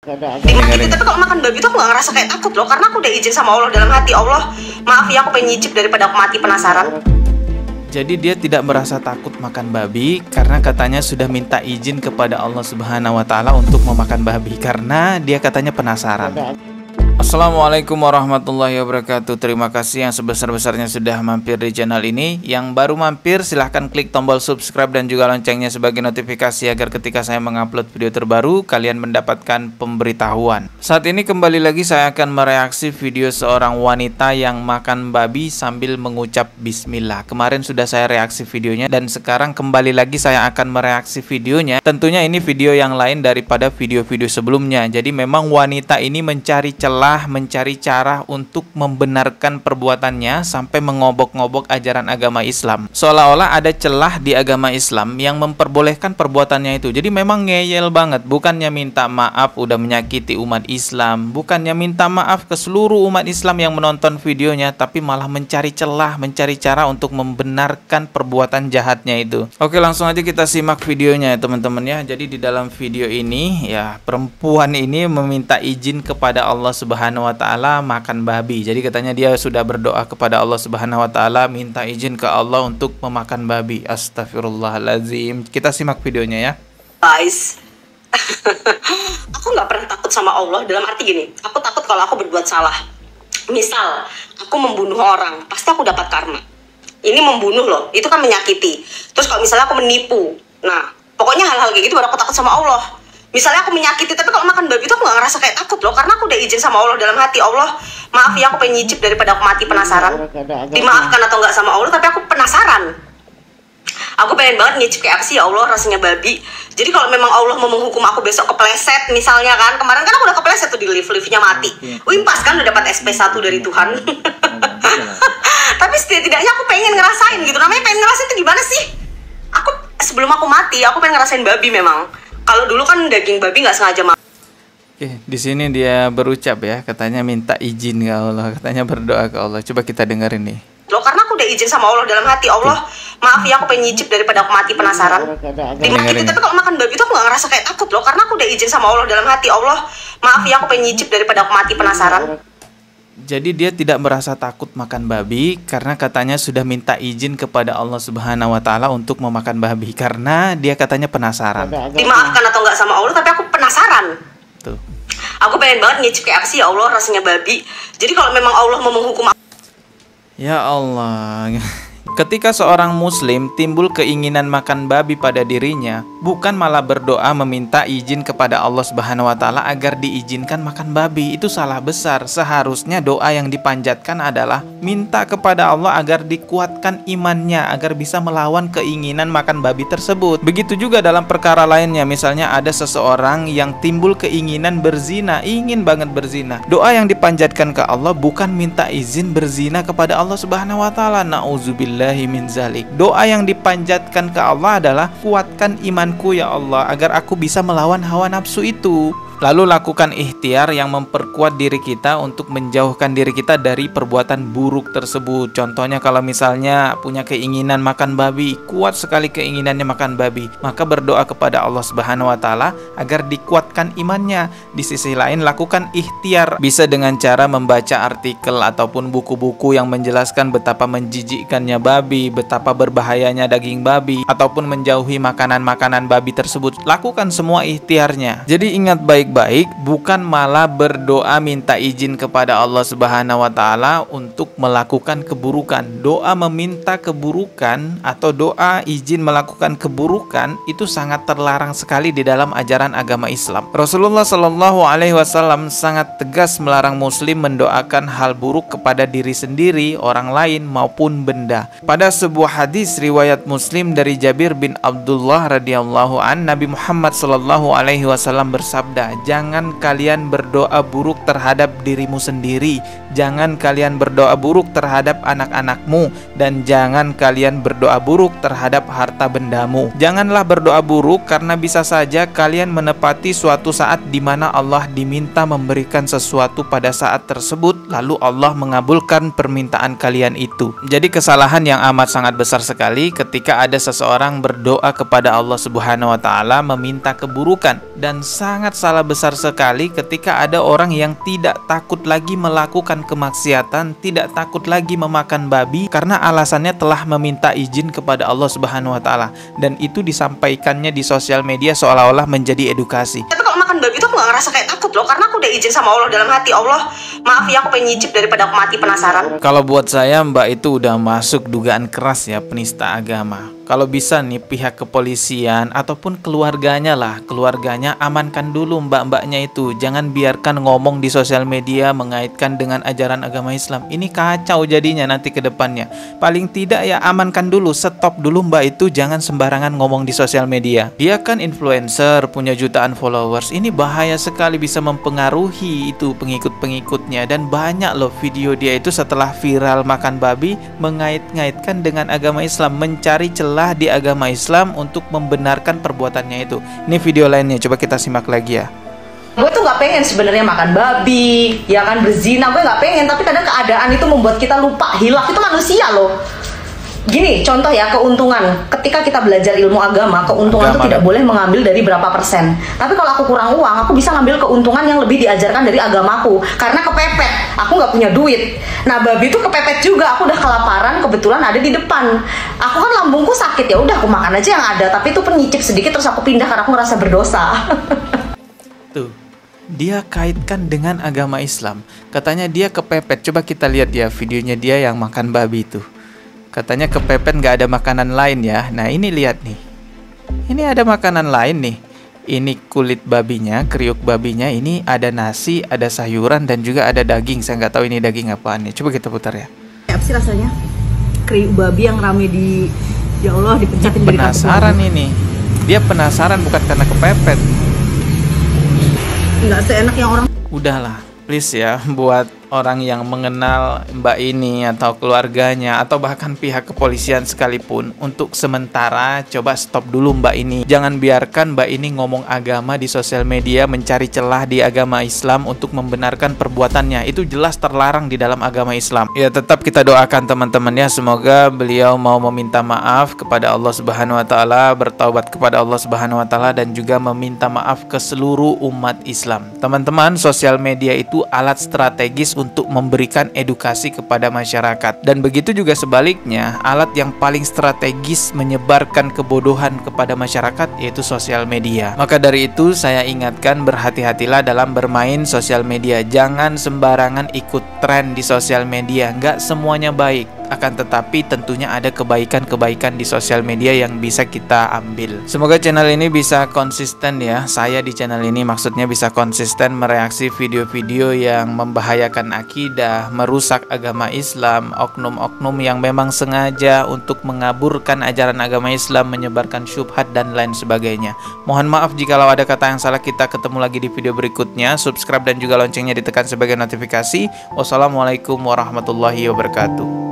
Dimana gitu, tapi kalau makan babi tuh aku gak ngerasa kayak takut loh, karena aku udah izin sama Allah dalam hati, Allah maaf ya aku pengen nyicip daripada aku mati penasaran. Jadi dia tidak merasa takut makan babi karena katanya sudah minta izin kepada Allah Subhanahu wa Ta'ala untuk memakan babi karena dia katanya penasaran. Assalamualaikum warahmatullahi wabarakatuh. Terima kasih yang sebesar-besarnya sudah mampir di channel ini. Yang baru mampir silahkan klik tombol subscribe dan juga loncengnya sebagai notifikasi agar ketika saya mengupload video terbaru kalian mendapatkan pemberitahuan. Saat ini kembali lagi saya akan mereaksi video seorang wanita yang makan babi sambil mengucap bismillah. Kemarin sudah saya reaksi videonya dan sekarang kembali lagi saya akan mereaksi videonya. Tentunya ini video yang lain daripada video-video sebelumnya. Jadi memang wanita ini mencari celah, mencari cara untuk membenarkan perbuatannya sampai mengobok-ngobok ajaran agama Islam. Seolah-olah ada celah di agama Islam yang memperbolehkan perbuatannya itu. Jadi memang ngeyel banget. Bukannya minta maaf udah menyakiti umat Islam, bukannya minta maaf ke seluruh umat Islam yang menonton videonya, tapi malah mencari celah, mencari cara untuk membenarkan perbuatan jahatnya itu. Oke, langsung aja kita simak videonya ya teman-teman ya. Jadi di dalam video ini ya perempuan ini meminta izin kepada Allah Subhanahu wa Ta'ala makan babi. Jadi katanya dia sudah berdoa kepada Allah Subhanahu wa Ta'ala, minta izin ke Allah untuk memakan babi. Astagfirullahaladzim. Kita simak videonya ya. Guys, aku nggak pernah takut sama Allah dalam arti gini, aku takut kalau aku berbuat salah. Misal aku membunuh orang, pasti aku dapat karma. Ini membunuh loh, itu kan menyakiti. Terus kalau misalnya aku menipu, nah pokoknya hal-hal kayak gitu baru aku takut sama Allah. Misalnya aku menyakiti, tapi kalau makan babi itu aku gak ngerasa kayak takut loh, karena aku udah izin sama Allah dalam hati, Allah maaf ya aku pengen nyicip daripada aku mati penasaran. Dimaafkan atau enggak sama Allah, tapi aku penasaran. Aku pengen banget nyicip kayak apa sih ya Allah rasanya babi. Jadi kalau memang Allah mau menghukum aku besok kepleset misalnya kan, kemarin kan aku udah kepleset tuh di lift-liftnya mati. Pas kan udah dapat SP1 dari Tuhan. Tapi setidaknya aku pengen ngerasain gitu, namanya pengen ngerasain itu gimana sih? Aku sebelum aku mati, aku pengen ngerasain babi memang. Kalau dulu kan daging babi nggak sengaja makan. Oke, di sini dia berucap ya, katanya minta izin ke Allah, katanya berdoa ke Allah. Coba kita dengerin nih. Loh, karena aku udah izin sama Allah dalam hati, Allah maaf ya aku pengen nyicip daripada aku mati penasaran. Dimana gitu, tapi kalau makan babi itu aku nggak ngerasa kayak takut loh, karena aku udah izin sama Allah dalam hati, Allah maaf ya aku pengen nyicip daripada aku mati penasaran. Jadi dia tidak merasa takut makan babi karena katanya sudah minta izin kepada Allah Subhanahu wa Ta'ala untuk memakan babi karena dia katanya penasaran. Dimaafkan atau enggak sama Allah, tapi aku penasaran. Tuh. Aku pengen banget nyicip kayak apa sih ya Allah rasanya babi. Jadi kalau memang Allah mau menghukum aku, ya Allah. Ketika seorang muslim timbul keinginan makan babi pada dirinya, bukan malah berdoa meminta izin kepada Allah Subhanahu wa Ta'ala agar diizinkan makan babi. Itu salah besar. Seharusnya doa yang dipanjatkan adalah minta kepada Allah agar dikuatkan imannya, agar bisa melawan keinginan makan babi tersebut. Begitu juga dalam perkara lainnya. Misalnya ada seseorang yang timbul keinginan berzina, ingin banget berzina. Doa yang dipanjatkan ke Allah bukan minta izin berzina kepada Allah Subhanahu wa Ta'ala. Nauzubillah min zalik. Doa yang dipanjatkan ke Allah adalah kuatkan imanku ya Allah agar aku bisa melawan hawa nafsu itu. Lalu lakukan ikhtiar yang memperkuat diri kita untuk menjauhkan diri kita dari perbuatan buruk tersebut. Contohnya kalau misalnya punya keinginan makan babi, kuat sekali keinginannya makan babi, maka berdoa kepada Allah Subhanahu wa Ta'ala agar dikuatkan imannya. Di sisi lain lakukan ikhtiar, bisa dengan cara membaca artikel ataupun buku-buku yang menjelaskan betapa menjijikkannya babi, betapa berbahayanya daging babi, ataupun menjauhi makanan-makanan babi tersebut. Lakukan semua ikhtiarnya. Jadi ingat baik-baik, bukan malah berdoa minta izin kepada Allah Subhanahu wa Ta'ala untuk melakukan keburukan. Doa meminta keburukan atau doa izin melakukan keburukan itu sangat terlarang sekali di dalam ajaran agama Islam. Rasulullah Shallallahu Alaihi Wasallam sangat tegas melarang muslim mendoakan hal buruk kepada diri sendiri, orang lain maupun benda. Pada sebuah hadis riwayat Muslim dari Jabir bin Abdullah radhiyallahu an, Nabi Muhammad Shallallahu Alaihi Wasallam bersabda, jangan kalian berdoa buruk terhadap dirimu sendiri, jangan kalian berdoa buruk terhadap anak-anakmu, dan jangan kalian berdoa buruk terhadap harta bendamu. Janganlah berdoa buruk karena bisa saja kalian menepati suatu saat di mana Allah diminta memberikan sesuatu pada saat tersebut, lalu Allah mengabulkan permintaan kalian itu. Jadi kesalahan yang amat sangat besar sekali ketika ada seseorang berdoa kepada Allah Subhanahu wa Ta'ala meminta keburukan, dan sangat salah besar sekali ketika ada orang yang tidak takut lagi melakukan kemaksiatan, tidak takut lagi memakan babi karena alasannya telah meminta izin kepada Allah Subhanahu wa taala, dan itu disampaikannya di sosial media seolah-olah menjadi edukasi. Tapi kalau makan babi itu aku gak ngerasa kayak takut loh, karena aku udah izin sama Allah dalam hati. Allah, maaf ya, aku pengen nyicip daripada aku mati penasaran. Kalau buat saya, Mbak itu udah masuk dugaan keras ya, penista agama. Kalau bisa nih pihak kepolisian ataupun keluarganya lah, keluarganya amankan dulu mbak-mbaknya itu. Jangan biarkan ngomong di sosial media mengaitkan dengan ajaran agama Islam. Ini kacau jadinya nanti ke depannya. Paling tidak ya amankan dulu, stop dulu mbak itu, jangan sembarangan ngomong di sosial media. Dia kan influencer, punya jutaan followers. Ini bahaya sekali, bisa mempengaruhi itu pengikut-pengikutnya. Dan banyak loh video dia itu setelah viral makan babi mengait-ngaitkan dengan agama Islam, mencari celah di agama Islam untuk membenarkan perbuatannya itu. Ini video lainnya, coba kita simak lagi ya. Gue tuh nggak pengen sebenarnya makan babi, ya kan, berzina, gue nggak pengen. Tapi kadang keadaan itu membuat kita lupa, hilaf itu manusia loh. Gini, contoh ya, keuntungan. Ketika kita belajar ilmu agama, keuntungan itu tidak boleh mengambil dari berapa persen. Tapi kalau aku kurang uang, aku bisa ngambil keuntungan yang lebih diajarkan dari agamaku. Karena kepepet, aku nggak punya duit. Nah, babi itu kepepet juga. Aku udah kelaparan, kebetulan ada di depan. Aku kan lambungku sakit, ya udah aku makan aja yang ada. Tapi itu penyicip sedikit, terus aku pindah karena aku ngerasa berdosa. Tuh, dia kaitkan dengan agama Islam. Katanya dia kepepet. Coba kita lihat ya videonya dia yang makan babi itu. Katanya kepepet nggak ada makanan lain ya. Nah ini lihat nih, ini ada makanan lain nih. Ini kulit babinya, kriuk babinya. Ini ada nasi, ada sayuran, dan juga ada daging. Saya nggak tahu ini daging apaan nih. Coba kita putar ya. Apa sih rasanya? Kriuk babi yang rame di, ya Allah, dipencatin dari penasaran ini. Dia penasaran bukan karena kepepet. Nggak seenak yang orang. Udahlah, please ya, buat orang yang mengenal mbak ini atau keluarganya atau bahkan pihak kepolisian sekalipun, untuk sementara coba stop dulu mbak ini. Jangan biarkan mbak ini ngomong agama di sosial media, mencari celah di agama Islam untuk membenarkan perbuatannya. Itu jelas terlarang di dalam agama Islam. Ya, tetap kita doakan teman-temannya, semoga beliau mau meminta maaf kepada Allah Subhanahu wa taala, bertaubat kepada Allah Subhanahu wa taala, dan juga meminta maaf ke seluruh umat Islam. Teman-teman, sosial media itu alat strategis untuk memberikan edukasi kepada masyarakat, dan begitu juga sebaliknya, alat yang paling strategis menyebarkan kebodohan kepada masyarakat yaitu sosial media. Maka dari itu saya ingatkan, berhati-hatilah dalam bermain sosial media. Jangan sembarangan ikut tren di sosial media. Nggak semuanya baik, akan tetapi tentunya ada kebaikan-kebaikan di sosial media yang bisa kita ambil. Semoga channel ini bisa konsisten ya. Saya di channel ini maksudnya bisa konsisten mereaksi video-video yang membahayakan akidah, merusak agama Islam, oknum-oknum yang memang sengaja untuk mengaburkan ajaran agama Islam, menyebarkan syubhat dan lain sebagainya. Mohon maaf jikalau ada kata yang salah. Kita ketemu lagi di video berikutnya. Subscribe dan juga loncengnya ditekan sebagai notifikasi. Wassalamualaikum warahmatullahi wabarakatuh.